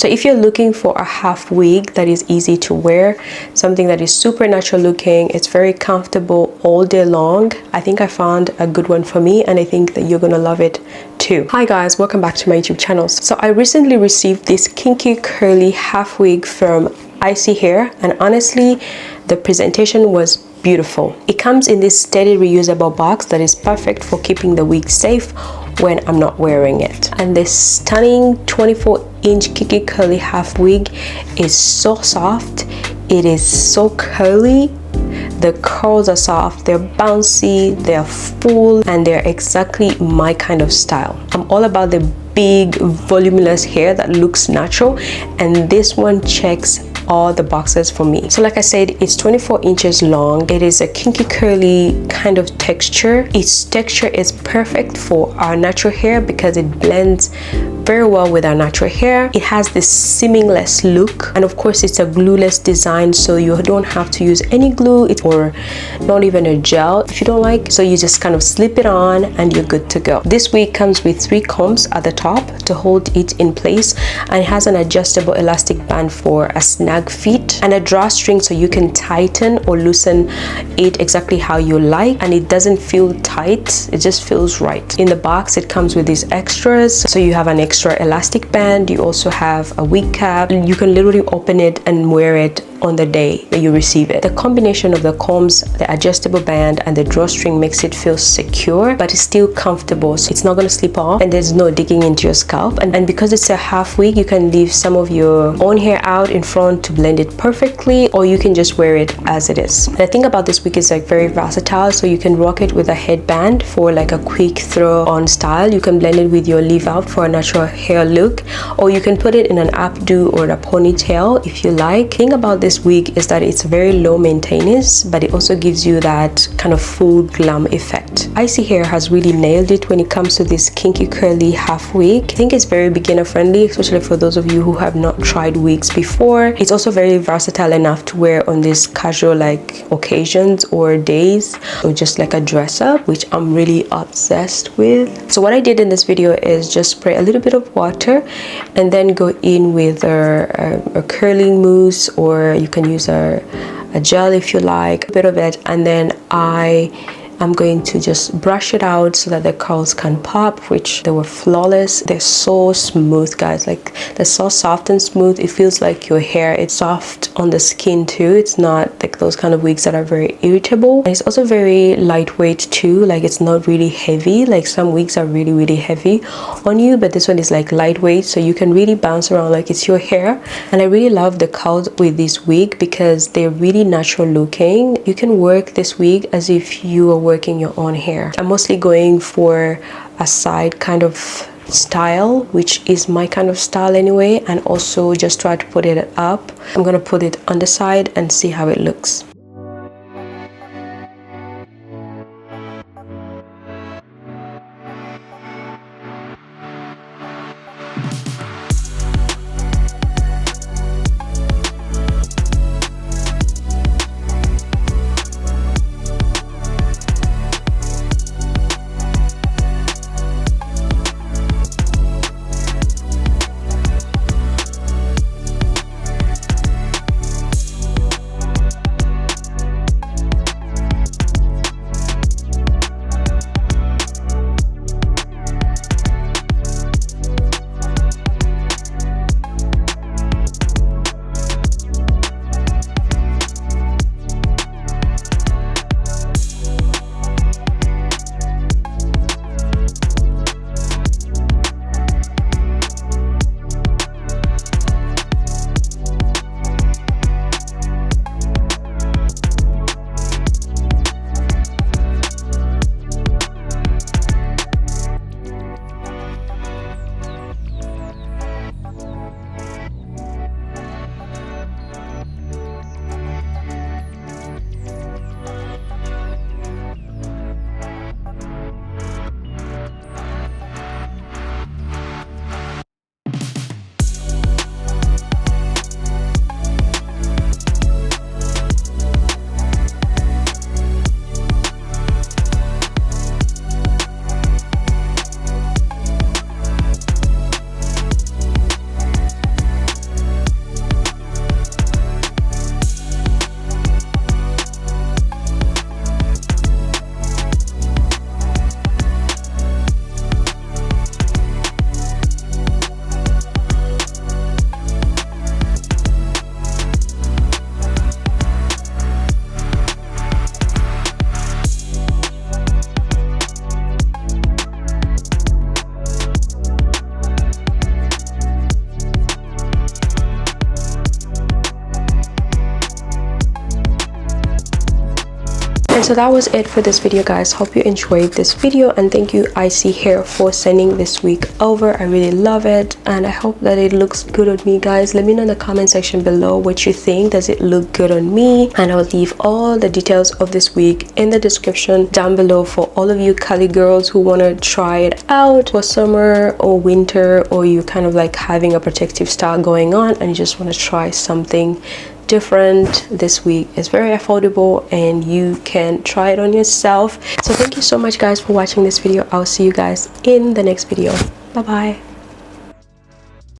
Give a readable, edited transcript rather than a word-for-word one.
So if you're looking for a half wig that is easy to wear, something that is super natural looking, it's very comfortable all day long, I think I found a good one for me, and I think that you're gonna love it too. Hi guys, welcome back to my YouTube channel. So I recently received this kinky curly half wig from ISEE Hair, and honestly the presentation was beautiful. It comes in this steady reusable box that is perfect for keeping the wig safe when I'm not wearing it. And this stunning 24-inch kinky curly half wig is so soft, it is so curly, the curls are soft, they're bouncy, they're full, and they're exactly my kind of style. I'm all about the big voluminous hair that looks natural, and this one checks all the boxes for me. So like I said, it's 24 inches long. It is a kinky curly kind of texture. Its texture is perfect for our natural hair because it blends very well with our natural hair. It has this seamless look, and of course it's a glueless design, so you don't have to use any glue or not even a gel if you don't like. So you just kind of slip it on and you're good to go. This wig comes with 3 combs at the top to hold it in place, and it has an adjustable elastic band for a snug fit and a drawstring so you can tighten or loosen it exactly how you like, and it doesn't feel tight, it just feels right. In the box it comes with these extras, so you have an extra elastic band, you also have a wig cap, you can literally open it and wear it on the day that you receive it. The combination of the combs, the adjustable band, and the drawstring makes it feel secure, but it's still comfortable, so it's not going to slip off and there's no digging into your scalp. And because it's a half wig, you can leave some of your own hair out in front to blend it perfectly, or you can just wear it as it is. The thing about this wig is like very versatile, so you can rock it with a headband for like a quick throw on style. You can blend it with your leave out for a natural hair look, or you can put it in an updo or a ponytail if you like. The thing about this wig is that it's very low maintenance, but it also gives you that kind of full glam effect. ISEE Hair has really nailed it when it comes to this kinky curly half wig. I think it's very beginner friendly, especially for those of you who have not tried wigs before. It's also very versatile enough to wear on these casual like occasions or days, or just like a dress up, which I'm really obsessed with. So what I did in this video is just spray a little bit of water and then go in with a curling mousse, or you can use a gel if you like, a bit of it, and then I'm going to just brush it out so that the curls can pop, which they were flawless. They're so smooth, guys, like they're so soft and smooth. It feels like your hair is soft on the skin too. It's not like those kind of wigs that are very irritable. And it's also very lightweight too, like it's not really heavy. Like some wigs are really heavy on you, but this one is like lightweight, so you can really bounce around like it's your hair. And I really love the curls with this wig because they're really natural looking. You can work this wig as if you are working your own hair. I'm mostly going for a side kind of style, which is my kind of style anyway, and also just try to put it up. I'm gonna put it on the side and see how it looks. And so that was it for this video, guys. Hope you enjoyed this video, and thank you ISEE Hair for sending this wig over. I really love it, and I hope that it looks good on me, guys. Let me know in the comment section below what you think. Does it look good on me? And I'll leave all the details of this wig in the description down below for all of you Cali girls who want to try it out for summer or winter, or you kind of like having a protective style going on and you just want to try something different. This wig is very affordable and you can try it on yourself. So thank you so much, guys, for watching this video. I'll see you guys in the next video. Bye bye.